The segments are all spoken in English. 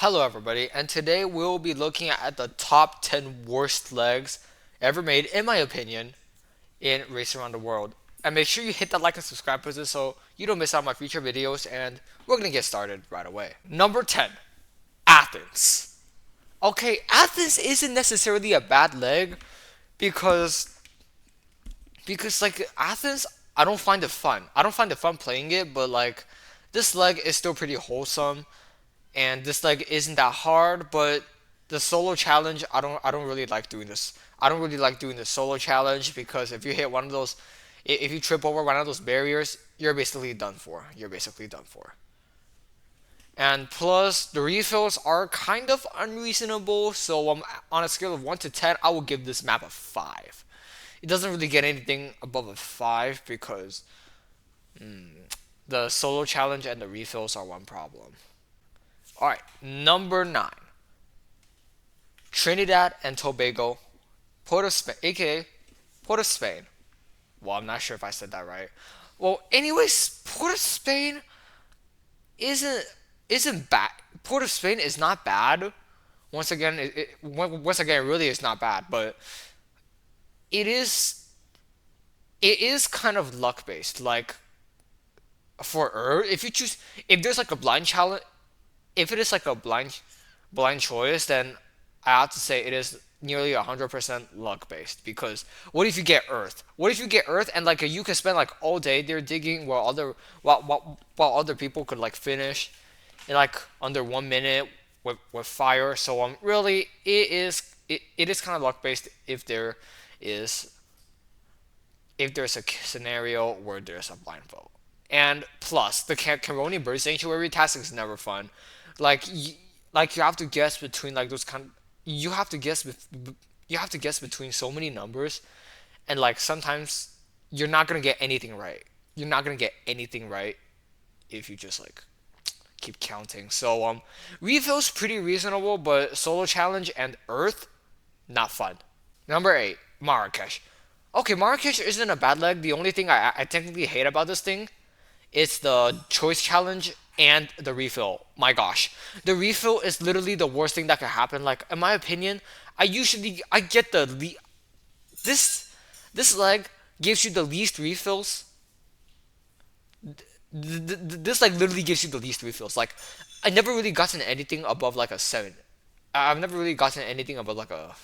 Hello, everybody, and today we'll be looking at the top 10 worst legs ever made, in my opinion, in Race Around the World. And make sure you hit that like and subscribe button so you don't miss out on my future videos, and we're gonna get started right away. Number 10, Athens. Okay, Athens isn't necessarily a bad leg because like Athens, I don't find it fun. I don't find it fun playing it, but like this leg is still pretty wholesome and this leg isn't that hard, but the solo challenge I don't really like doing this. I don't really like doing the solo challenge because if you hit one of those if you trip over one of those barriers, you're basically done for. You're basically done for. And plus, the refills are kind of unreasonable, so on a scale of 1 to 10, I will give this map a 5. It doesn't really get anything above a 5 because the solo challenge and the refills are one problem. Alright, number 9. Trinidad and Tobago, Port of Spain, aka Port of Spain. Well, I'm not sure if I said that right. Well, anyways, Port of Spain isn't isn't bad. Port of Spain is not bad. Once again, it really is not bad, but it is it is kind of luck based. Like for Earth, if you choose, if there's like a blind challenge, if it is like a blind choice, then I have to say it is nearly 100% luck based because what if you get Earth? What if you get Earth and like you can spend like all day there digging while other people could like finish in like under 1 minute with fire. So really it is kind of luck based is if there's a scenario where there's a blind vote. And plus, the Caroni Bird Sanctuary task is never fun. Like, like you have to guess between like those kind. You have to guess. You have to guess between so many numbers, and like sometimes you're not gonna get anything right. You're not gonna get anything right if you just like keep counting. So refill's pretty reasonable, but solo challenge and Earth not fun. Number 8, Marrakesh. Okay, Marrakesh isn't a bad leg. The only thing I technically hate about this thing is the choice challenge and the refill. My gosh, the refill is literally the worst thing that could happen. Like in my opinion, I get this this leg gives you the least refills. This like literally gives you the least refills. Like I never really gotten anything above like a 7. I've never really gotten anything above like a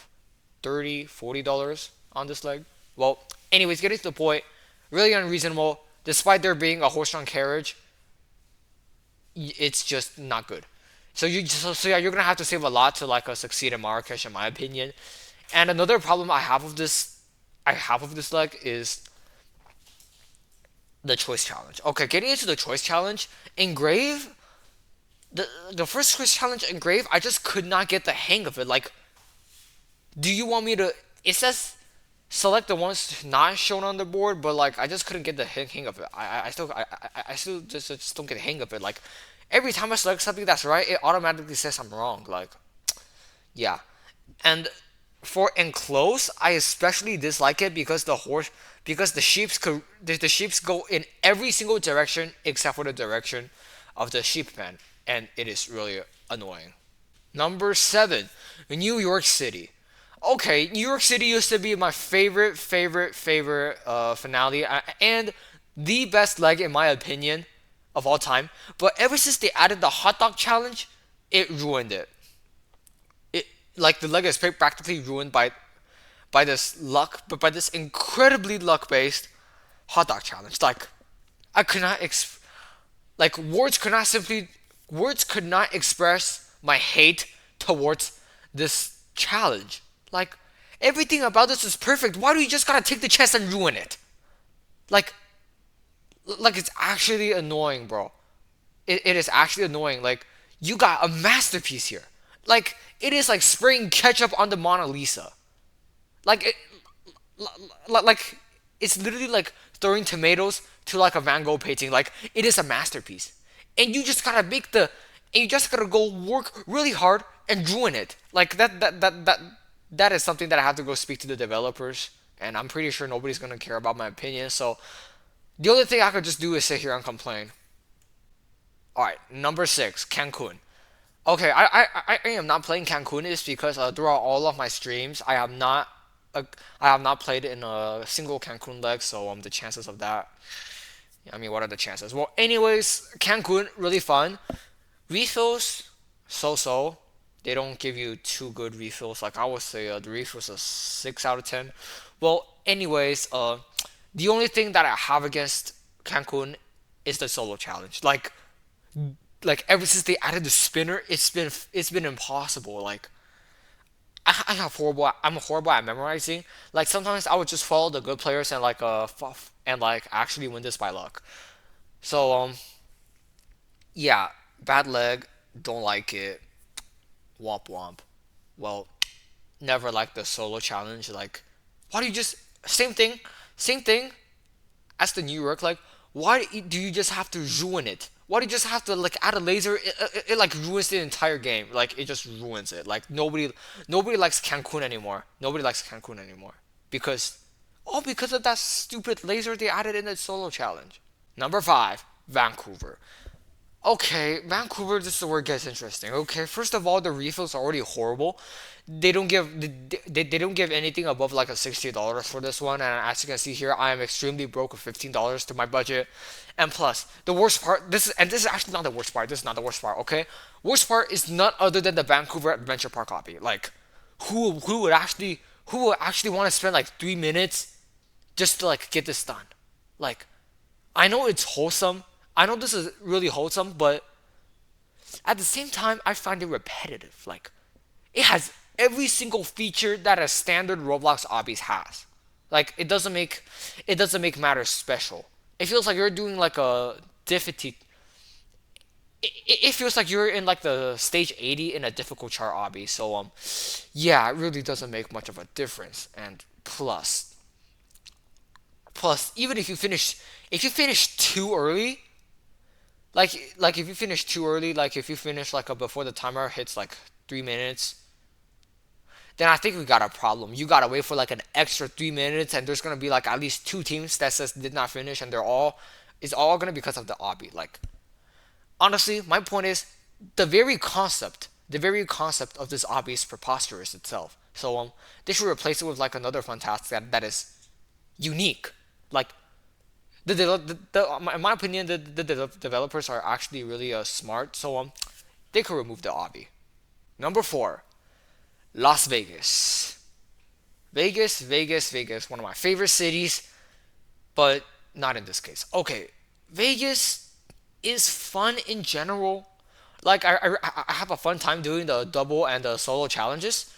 30 $40 on this leg. Well, anyways, getting to the point, really unreasonable. Despite there being a horse-drawn carriage, it's just not good. So yeah, you're gonna have to save a lot to like succeed in Marrakesh, in my opinion. And another problem I have with this leg is the choice challenge. Okay, getting into the choice challenge, Engrave, the first choice challenge Engrave, I just could not get the hang of it. Like, do you want me to? It says select the ones not shown on the board, but like I just couldn't get the hang of it. I still just don't get the hang of it. Like every time I select something that's right, it automatically says I'm wrong. Like yeah, and for enclose, I especially dislike it because the sheeps go in every single direction except for the direction of the sheep pen, and it is really annoying. Number 7, New York City. Okay, New York City used to be my favorite finale and the best leg in my opinion of all time. But ever since they added the hot dog challenge, it ruined it. It like the leg is practically ruined by this luck, but by this incredibly luck based hot dog challenge. Like I could not like words could not express my hate towards this challenge. Like everything about this is perfect. Why do you just gotta take the chance and ruin it? Like it's actually annoying, bro. It is actually annoying. Like you got a masterpiece here. Like it is like spraying ketchup on the Mona Lisa. Like like it's literally like throwing tomatoes to like a Van Gogh painting. Like it is a masterpiece, and you just gotta and you just gotta go work really hard and ruin it. Like that is something that I have to go speak to the developers, and I'm pretty sure nobody's gonna care about my opinion. So the only thing I could just do is sit here and complain. All right, number 6, Cancun. Okay, I am not playing Cancun is because throughout all of my streams, uh, I have not played in a single Cancun leg, so the chances of that, I mean, what are the chances? Well, anyways, Cancun really fun. Refills, so. They don't give you too good refills. Like I would say, the refills are 6 out of 10. Well, anyways, the only thing that I have against Cancun is the solo challenge. Like ever since they added the spinner, it's been impossible. Like I'm horrible at memorizing. Like sometimes I would just follow the good players and and like actually win this by luck. So yeah, bad leg, don't like it. Womp womp. Well, never liked the solo challenge. Like, why do you just same thing as the New York? Like, why do you just have to ruin it? Why do you just have to like add a laser? It like ruins the entire game. Like it just ruins it. Like nobody likes Cancun anymore. Nobody likes Cancun anymore because all because of that stupid laser they added in the solo challenge. Number five, Vancouver. Okay, Vancouver, this is where it gets interesting. Okay, first of all, the refills are already horrible. They don't give anything above like a $60 for this one, and as you can see here, I am extremely broke with $15 to my budget. And plus, the worst part, this is actually not the worst part. This is not the worst part. Okay, worst part is none other than the Vancouver Adventure Park copy. Like, who would actually want to spend like 3 minutes just to like get this done? Like, I know it's wholesome. I know this is really wholesome, but at the same time, I find it repetitive. Like, it has every single feature that a standard Roblox obbies has. Like, it doesn't make matters special. It feels like you're doing like a difficulty. It feels like you're in like the stage 80 in a difficult chart obby. So yeah, it really doesn't make much of a difference. And plus, even if you finish too early, like if you finish too early, like if you finish like before the timer hits like 3 minutes, then I think we got a problem. You gotta wait for like an extra 3 minutes, and there's gonna be like at least two teams that says did not finish, and it's all gonna be because of the obby. Like honestly, my point is the very concept of this obby is preposterous itself. So they should replace it with like another fun task that is unique. Like in my opinion, the developers are actually really smart, so they could remove the obby. Number four, Las Vegas. Vegas, one of my favorite cities, but not in this case. Okay, Vegas is fun in general. Like I have a fun time doing the double and the solo challenges,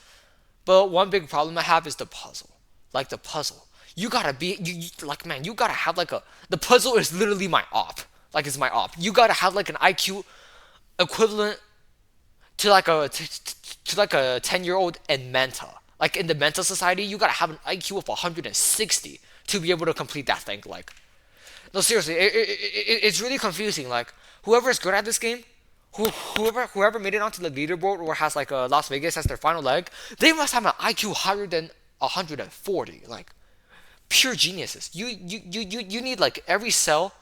but one big problem I have is the puzzle. Like the puzzle. You gotta be like man, you gotta have like a the puzzle is literally my op. Like it's my op. You gotta have like an IQ equivalent to like a 10-year-old in Manta. Like in the Manta Society, you gotta have an IQ of 160 to be able to complete that thing. Like no, seriously, it's really confusing. Like whoever is good at this game, whoever made it onto the leaderboard or has like a Las Vegas as their final leg, they must have an IQ higher than 140. Like pure geniuses. You need like every cell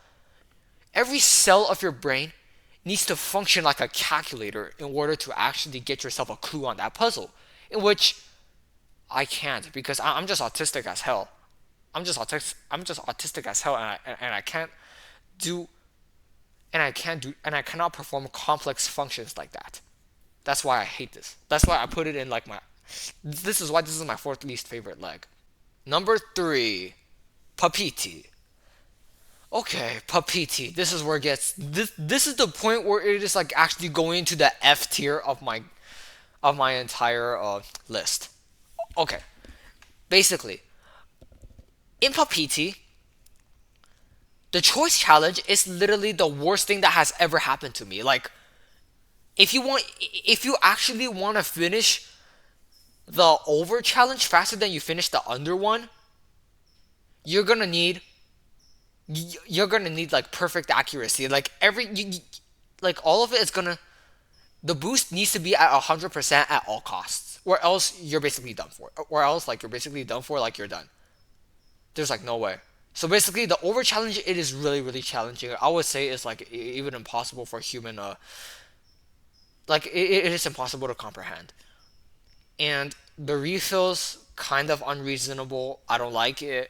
of your brain needs to function like a calculator in order to actually get yourself a clue on that puzzle. In which I can't because I'm just autistic as hell. I'm just autistic as hell, and I can't do and I cannot perform complex functions like that. That's why I hate this. That's why I put it in like my. This is why this is my fourth least favorite leg. Number three, Papiti. Okay, Papiti. This is where it gets. This is the point where it is like actually going into the F tier of my entire list. Okay, basically, in Papiti, the choice challenge is literally the worst thing that has ever happened to me. Like, if you actually want to finish the over challenge faster than you finish the under one, you're gonna need you're gonna need like perfect accuracy. Like like all of it is gonna the boost needs to be at 100% at all costs, or else you're basically done for. Or else like you're basically done for. Like you're done. There's like no way. So basically, the over challenge it is really challenging. I would say it's like even impossible for human Like it is impossible to comprehend. And the refills kind of unreasonable. I don't like it.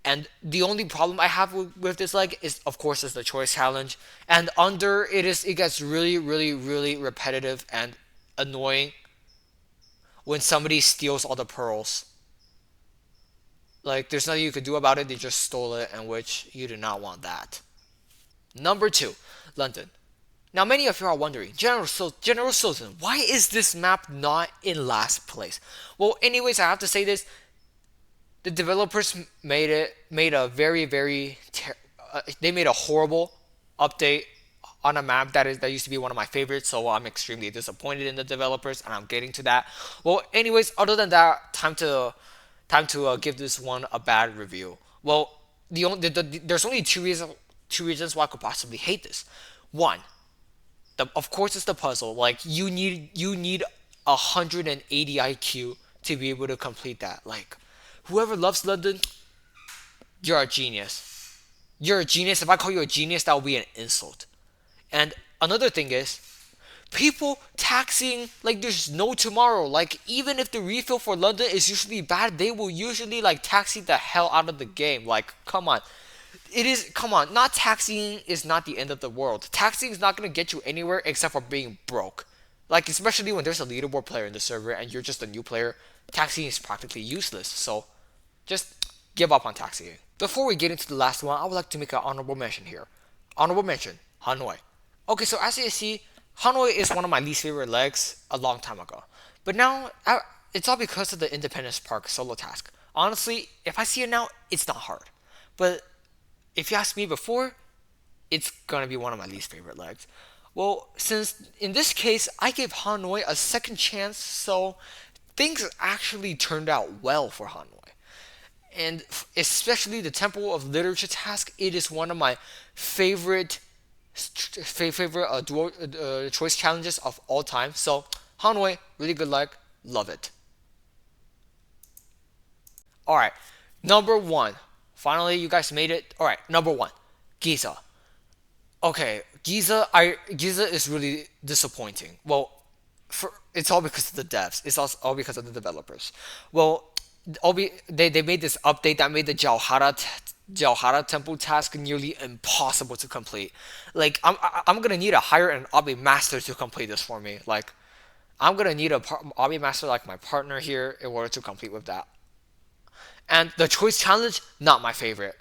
And the only problem I have with this leg is, of course, is the choice challenge. And under it gets really, really, really repetitive and annoying when somebody steals all the pearls. Like there's nothing you could do about it. They just stole it, and which you do not want that. Number two, London. Now, many of you are wondering, General Sultan, why is this map not in last place? Well, anyways, I have to say this: the developers made a they made a horrible update on a map that used to be one of my favorites. So I'm extremely disappointed in the developers, and I'm getting to that. Well, anyways, other than that, time to give this one a bad review. Well, there's only two reasons why I could possibly hate this. One, of course it's the puzzle. Like you need 180 IQ to be able to complete that. Like whoever loves London, you're a genius. You're a genius. If I call you a genius, that will be an insult. And another thing is, people taxing like there's no tomorrow. Like even if the refill for London is usually bad, they will usually like taxi the hell out of the game. Like come on. Come on, not taxing is not the end of the world. Taxing is not going to get you anywhere except for being broke. Like, especially when there's a leaderboard player in the server and you're just a new player, taxing is practically useless. So, just give up on taxiing. Before we get into the last one, I would like to make an honorable mention here. Honorable mention, Hanoi. Okay, so as you see, Hanoi is one of my least favorite legs a long time ago. But now, it's all because of the Independence Park solo task. Honestly, if I see it now, it's not hard. But if you asked me before, it's gonna be one of my least favorite legs. Well, since in this case I gave Hanoi a second chance, so things actually turned out well for Hanoi. And especially the Temple of Literature task, it is one of my favorite favorite dual choice challenges of all time. So Hanoi, really good leg, love it. All right, number one. Finally, you guys made it. All right, number one, Giza. Okay, Giza is really disappointing. Well, it's all because of the devs. It's also all because of the developers. Well, they made this update that made the Jalhara temple task nearly impossible to complete. Like I'm gonna need to hire an obby master to complete this for me. Like I'm gonna need a obby master like my partner here in order to complete with that. And the choice challenge, not my favorite.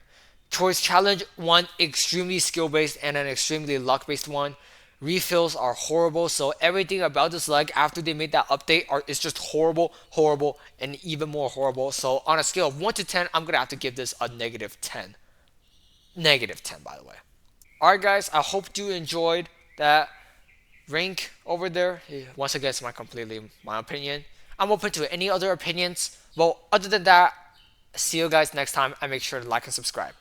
Choice challenge, one extremely skill based and an extremely luck based one. Refills are horrible, so everything about this leg after they made that update is just horrible, horrible, and even more horrible. So on a scale of 1 to 10, I'm gonna have to give this a negative 10. Negative 10, by the way. Alright, guys, I hope you enjoyed that rank over there. Once again, it's completely my opinion. I'm open to any other opinions. Well, other than that, see you guys next time and make sure to like and subscribe.